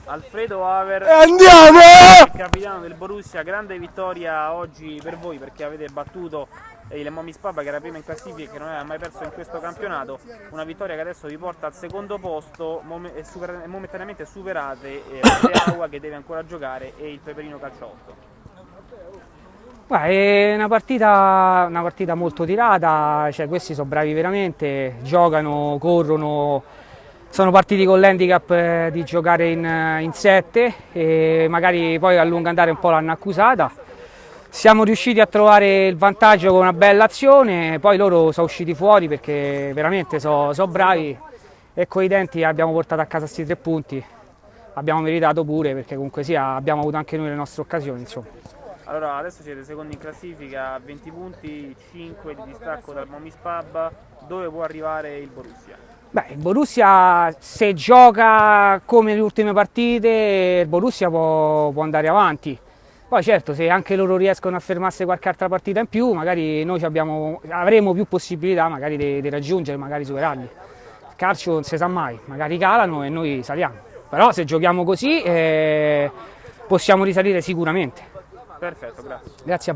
Alfredo Haver, Andiamo! il capitano del Borussia, grande vittoria oggi per voi perché avete battuto il Momispaba che era prima in classifica e che non aveva mai perso in questo campionato, una vittoria che adesso vi porta al secondo posto, momentaneamente superate Steaua che deve ancora giocare e il Peperino Calciotto. È una partita molto tirata, cioè questi sono bravi veramente, giocano, corrono, sono partiti con l'handicap di giocare in 7 e magari poi a lungo andare un po' l'hanno accusata. Siamo riusciti a trovare il vantaggio con una bella azione, poi loro sono usciti fuori perché veramente sono bravi e coi denti abbiamo portato a casa questi 3 punti, abbiamo meritato pure perché comunque sia abbiamo avuto anche noi le nostre occasioni, insomma. Allora, adesso siete secondi in classifica, 20 punti, 5 di distacco dal Momispaba, dove può arrivare il Borussia? Il Borussia se gioca come le ultime partite, il Borussia può andare avanti. Poi certo, se anche loro riescono a fermarsi qualche altra partita in più, magari noi avremo più possibilità magari di raggiungere, magari superarli. Il calcio non si sa mai, magari calano e noi saliamo. Però se giochiamo così possiamo risalire sicuramente. Perfetto, grazie. Grazie a voi.